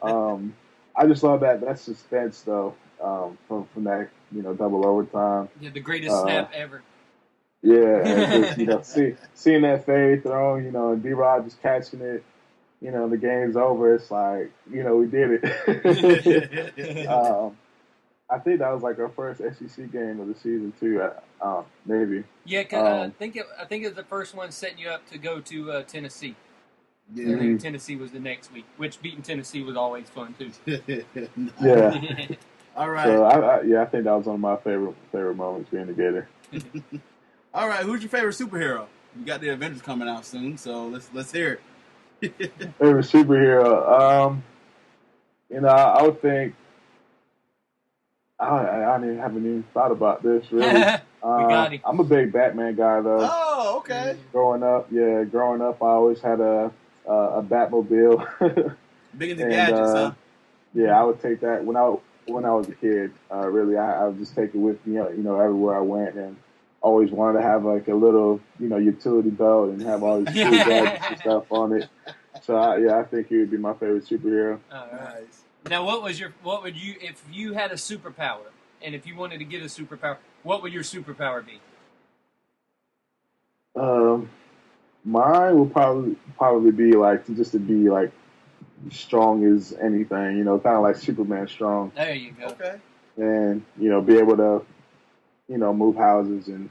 I just love that suspense though, from that double overtime. Yeah, the greatest snap ever. Yeah, and just, seeing that fade thrown, and D-Rod just catching it, the game's over. It's like, we did it. I think that was like our first SEC game of the season too. Maybe. Yeah, cause I think it was the first one setting you up to go to Tennessee. Yeah. I think Tennessee was the next week, which beating Tennessee was always fun too. Yeah. All right. So I think that was one of my favorite moments being a Gator. All right, who's your favorite superhero? You got the Avengers coming out soon, so let's hear it. Favorite superhero? I would think. I haven't even thought about this really. We got him. I'm a big Batman guy though. Oh, okay. Growing up, I always had a Batmobile. Big into gadgets, huh? Yeah, I would take that when I was a kid. Really, I would just take it with me, everywhere I went, and always wanted to have like a little, utility belt and have all these cool gadgets and stuff on it. So I think he would be my favorite superhero. Nice. Now, if you had a superpower, and if you wanted to get a superpower, what would your superpower be? Mine would probably be like just to be like strong as anything, kind of like Superman strong. There you go. Okay. And be able to, move houses and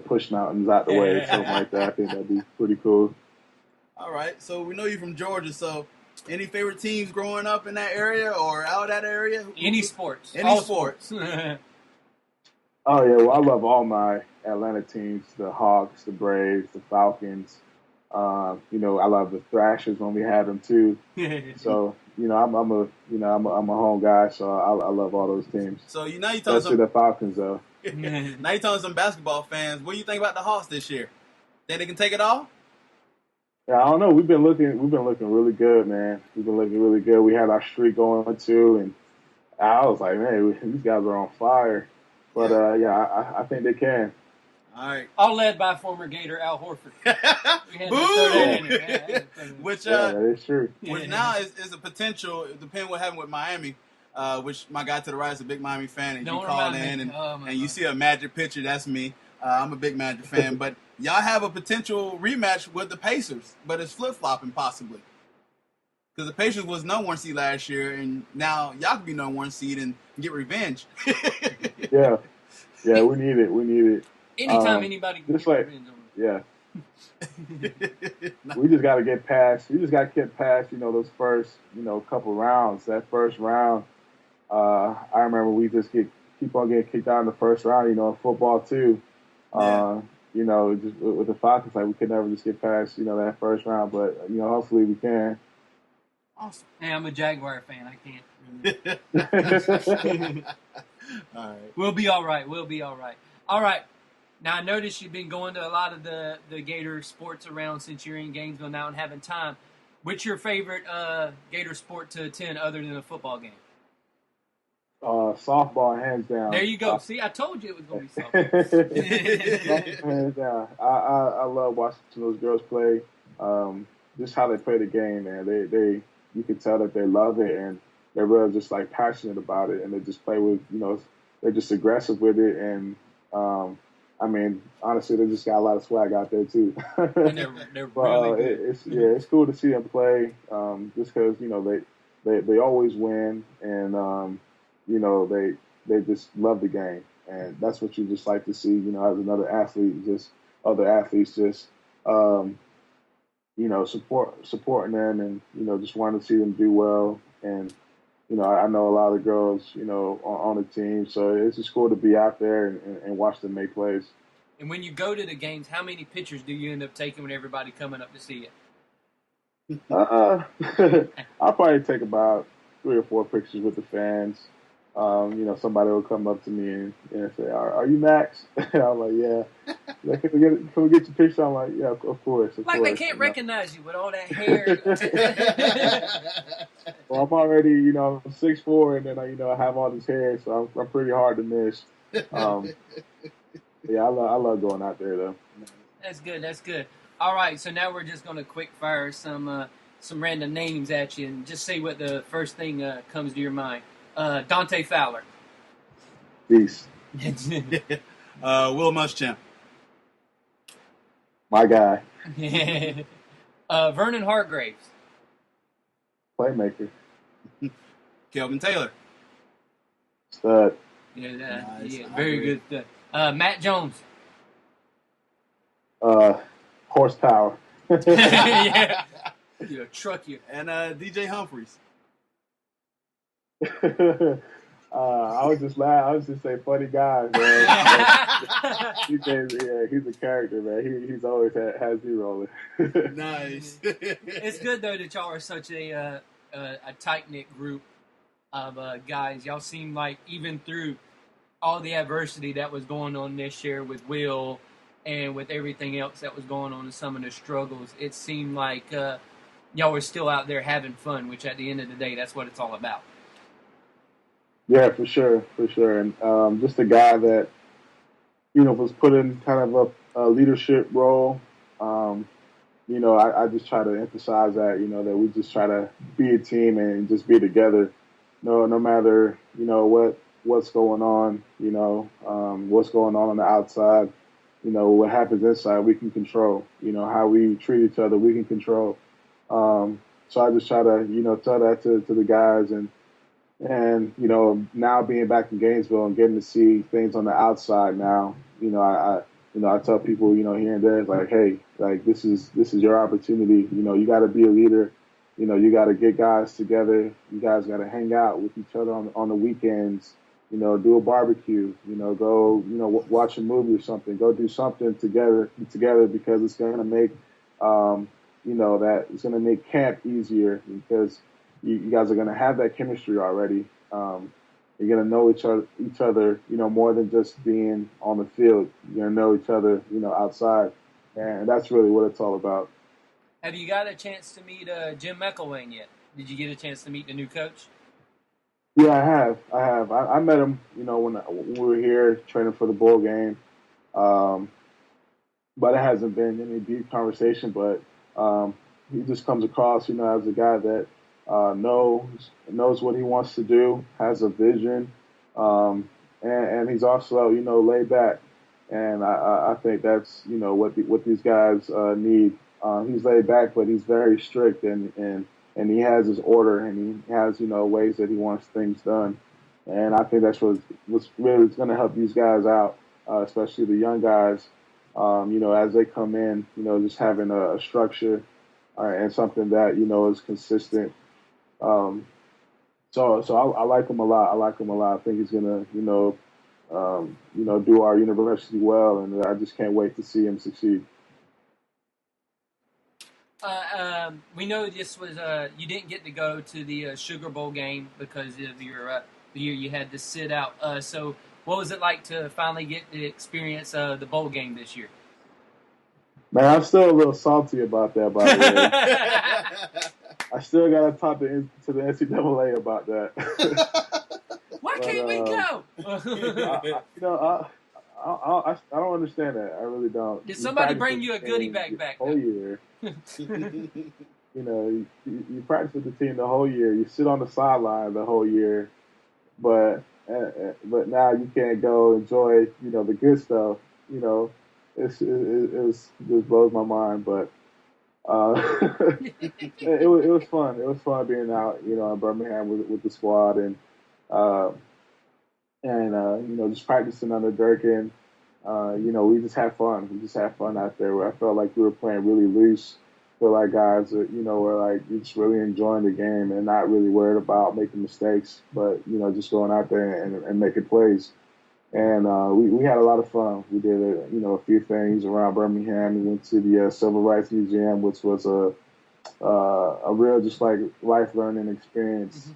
push mountains out the way, something like that. I think that'd be pretty cool. All right. So we know you're from Georgia. So any favorite teams growing up in that area or out of that area? Any sports. Any sports. Oh yeah, well I love all my Atlanta teams: the Hawks, the Braves, the Falcons. I love the Thrashers when we had them too. So I'm a home guy, so I love all those teams. So you telling especially the Falcons though. Now you telling some basketball fans, what do you think about the Hawks this year? Think they can take it all? Yeah, I don't know. We've been looking really good, man. We've been looking really good. We had our streak going too, and I was like, man, these guys are on fire. But I think they can. All right. All led by former Gator Al Horford. Which that is true. Which now is a potential, depending what happened with Miami, which my guy to the right is a big Miami fan, and you call in and you see a Magic picture, that's me. I'm a big Magic fan, but y'all have a potential rematch with the Pacers, but it's flip-flopping possibly. Because the Pacers was no 1 seed last year, and now y'all can be no 1 seed and get revenge. Yeah, we need it. Anytime anybody can just get like, revenge on them. Yeah. We just got to get past. Those first, couple rounds. That first round, I remember we just keep on getting kicked out in the first round. In football too. Yeah. Just with the Falcons, like we could never just get past, that first round. But hopefully we can. Awesome. Hey, I'm a Jaguar fan. I can't. All right. We'll be all right. All right. Now, I noticed you've been going to a lot of the Gator sports around since you're in Gainesville now and having time. What's your favorite Gator sport to attend other than a football game? Softball, hands down. There you go. See, I told you it was going to be softball. Hands down. I love watching those girls play. Just how they play the game, man. You can tell that they love it, and they're really just like passionate about it, and they just play with, they're just aggressive with it, and honestly, they just got a lot of swag out there too. And they're really good. It's cool to see them play, just because they always win, and they just love the game, and that's what you just like to see. As another athlete, just other athletes just supporting them, and just wanting to see them do well. And I know a lot of girls, on the team, so it's just cool to be out there and watch them make plays. And when you go to the games, how many pictures do you end up taking with everybody coming up to see you? I'll probably take about 3 or 4 pictures with the fans. Somebody will come up to me and say, "Are you Max?" I'm like, "Yeah." Like, can we get your picture? I'm like, "Yeah, of course." They can't recognize you with all that hair. Well, I'm already, 6'4", and then I have all this hair, so I'm pretty hard to miss. Yeah, I love going out there though. That's good. All right, so now we're just going to quick fire some some random names at you and just say what the first thing comes to your mind. Dante Fowler. Peace. Will Muschamp. My guy. Vernon Hargraves. Playmaker. Kelvin Taylor. Stud. Nice. Very good. Matt Jones. Horsepower. Yeah. Truck you. And DJ Humphries. I was just say funny guy, man. He's a character, man. He's always has me rolling. Nice. It's good though that y'all are such a tight knit group of guys. Y'all seem like even through all the adversity that was going on this year with Will and with everything else that was going on and some of the struggles, it seemed like y'all were still out there having fun, which at the end of the day, that's what it's all about. Yeah, for sure. And just a guy that, was put in kind of a leadership role. I just try to emphasize that, that we just try to be a team and just be together. No matter, what's going on, what's going on the outside, what happens inside, we can control, how we treat each other, we can control. So I just try to, tell that to the guys and now being back in Gainesville and getting to see things on the outside now, I tell people, here and there, it's like, hey, like this is your opportunity. You got to be a leader. You got to get guys together. You guys got to hang out with each other on the weekends. Do a barbecue. Go watch a movie or something. Go do something together because it's going to make it's going to make camp easier because you guys are going to have that chemistry already. You're going to know each other, more than just being on the field. You're going to know each other, outside. And that's really what it's all about. Have you got a chance to meet Jim McElwain yet? Did you get a chance to meet the new coach? Yeah, I have. I met him, when we were here training for the bowl game. But it hasn't been any deep conversation. But he just comes across, as a guy that knows what he wants to do, has a vision, and he's also, laid back. And I think that's, what these guys need. He's laid back, but he's very strict, and he has his order, and he has, ways that he wants things done. And I think that's what's really going to help these guys out, especially the young guys, as they come in, just having a structure and something that, is consistent. So I like him a lot. I think he's gonna, do our university well, and I just can't wait to see him succeed. We know this was you didn't get to go to the Sugar Bowl game because of your the year you had to sit out. So what was it like to finally get to experience the bowl game this year? Man, I'm still a little salty about that, by the way. I still got to talk to the NCAA about that. Why can't we go? I don't understand that. I really don't. Did somebody bring you a goodie bag back? Whole year. You practice with the team the whole year. You sit on the sideline the whole year, but now you can't go enjoy the good stuff. It just blows my mind, but it was fun. It was fun being out, in Birmingham with the squad and just practicing under Durkin. We just had fun. We just had fun out there. I felt like we were playing really loose. I feel like guys, were like just really enjoying the game and not really worried about making mistakes, but just going out there and making plays. And we had a lot of fun. We did a few things around Birmingham. We went to the Civil Rights Museum, which was a real just like life learning experience.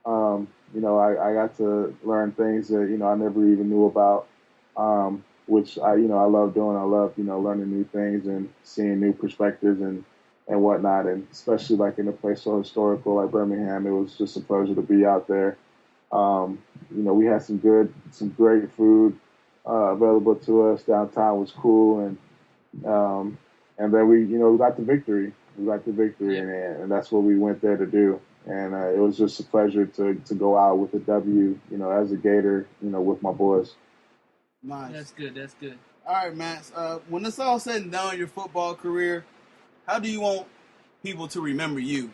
Mm-hmm. I got to learn things that I never even knew about, which I love doing. I love learning new things and seeing new perspectives and whatnot. And especially like in a place so historical like Birmingham, it was just a pleasure to be out there. We had some great food available to us. Downtown was cool, and then we got the victory. We got the victory, and that's what we went there to do. And it was just a pleasure to go out with a W, as a Gator, with my boys. Nice. That's good. That's good. All right, Max. When it's all said and done, your football career, how do you want people to remember you?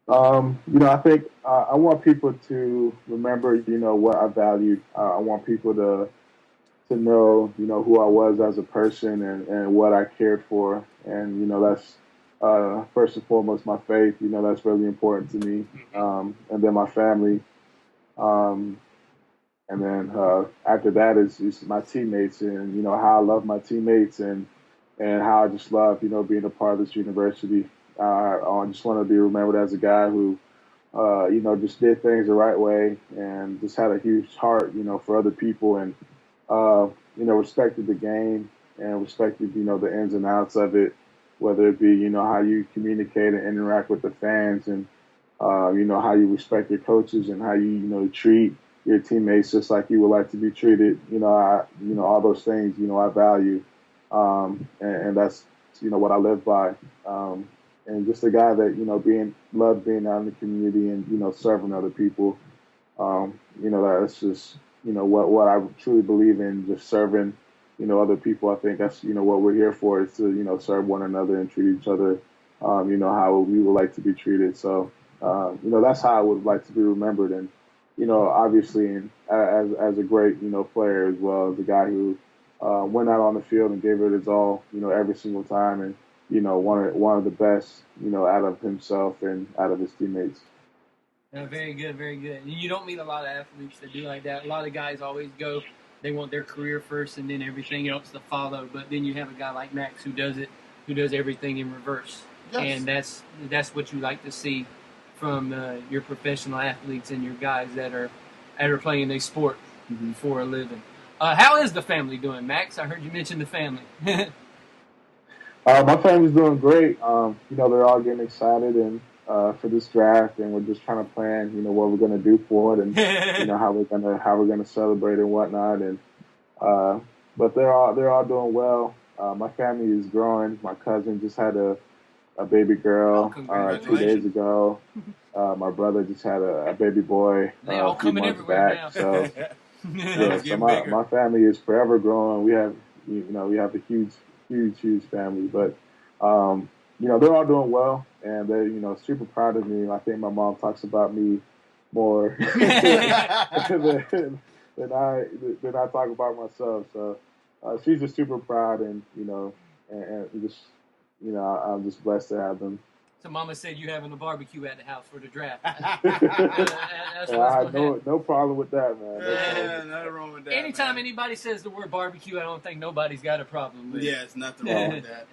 I think I want people to remember, what I valued. I want people to know, who I was as a person and what I cared for. And, that's first and foremost my faith. That's really important to me. And then my family. And then after that is my teammates and, how I love my teammates and how I just love, being a part of this university. I just want to be remembered as a guy who, just did things the right way and just had a huge heart, for other people and, respected the game and respected, the ins and outs of it, whether it be, how you communicate and interact with the fans and, how you respect your coaches and how you, treat your teammates just like you would like to be treated. All those things, I value. And that's, what I live by. And just a guy that, loved being out in the community and, serving other people. That's just, what I truly believe in, just serving, other people. I think that's, what we're here for is to, serve one another and treat each other, how we would like to be treated. So, that's how I would like to be remembered. And, obviously, and as a great, player as well, as a guy who went out on the field and gave it his all, every single time and, one of the best, out of himself and out of his teammates. Very good, very good. And you don't meet a lot of athletes that do like that. A lot of guys always go, they want their career first and then everything else to follow. But then you have a guy like Max who does everything in reverse. Yes. And that's what you like to see from your professional athletes and your guys that are playing a sport for a living. How is the family doing, Max? I heard you mention the family. My family's doing great. They're all getting excited and for this draft, and we're just trying to plan, what we're going to do for it, and how we're going to celebrate and whatnot. And but they're all doing well. My family is growing. My cousin just had a baby girl 2 days ago. My brother just had a baby boy a few months back. Now. So, so my family is forever growing. We have a huge family, but they're all doing well, and they're super proud of me. I think my mom talks about me more than I talk about myself. So she's just super proud, and just I'm just blessed to have them. So Mama said you having a barbecue at the house for the draft. That's I have no problem with that, man. Nothing wrong with that. Anytime anybody says the word barbecue, I don't think nobody's got a problem with it. Yeah, it's nothing wrong with that.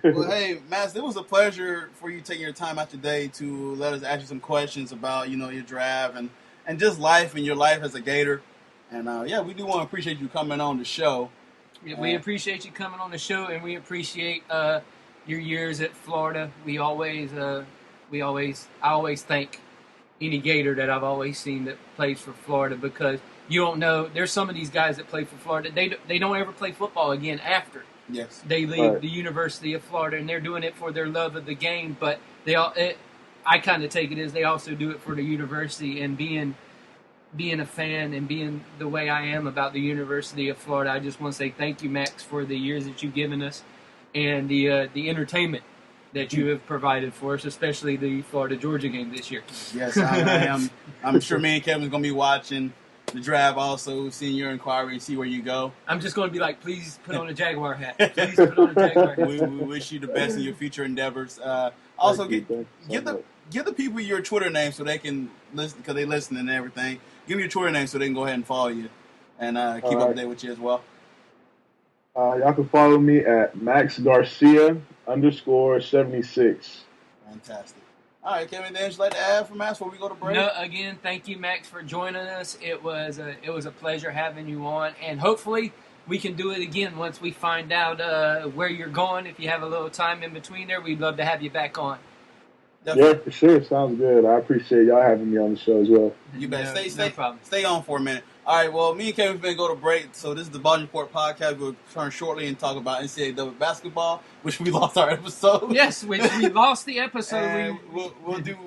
Well, hey, Max, it was a pleasure for you taking your time out today to let us ask you some questions about, your draft and just life and your life as a Gator. And, we do want to appreciate you coming on the show. Yeah, we appreciate you coming on the show, and we appreciate your years at Florida. I always thank any Gator that I've always seen that plays for Florida, because you don't know. There's some of these guys that play for Florida. They don't ever play football again after. Yes. They leave the University of Florida, and they're doing it for their love of the game. But I kind of take it as they also do it for the university, and being a fan and being the way I am about the University of Florida. I just want to say thank you, Max, for the years that you've given us and the entertainment that you have provided for us, especially the Florida-Georgia game this year. Yes, I am. I'm sure me and Kevin's going to be watching the draft also, seeing your inquiry and see where you go. I'm just going to be like, please put on a Jaguar hat. Please put on a Jaguar hat. We wish you the best in your future endeavors. Also, give the people your Twitter name so they can listen, because they listen and everything. Give me your Twitter name so they can go ahead and follow you and keep up to date with you as well. Y'all can follow me at Max Garcia _76. Fantastic. All right, Kevin, anything you'd like to add from us before we go to break? No, again, thank you, Max, for joining us. It was a pleasure having you on, and hopefully we can do it again once we find out where you're going. If you have a little time in between there, we'd love to have you back on. Definitely. Yeah, for sure. Sounds good. I appreciate y'all having me on the show as well. You bet. No problem. Stay on for a minute. All right, well, me and Kevin's going to go to break. So this is the Baldwin Report podcast. We'll return shortly and talk about NCAA basketball, which we lost our episode. Yes, which we lost the episode. We'll do.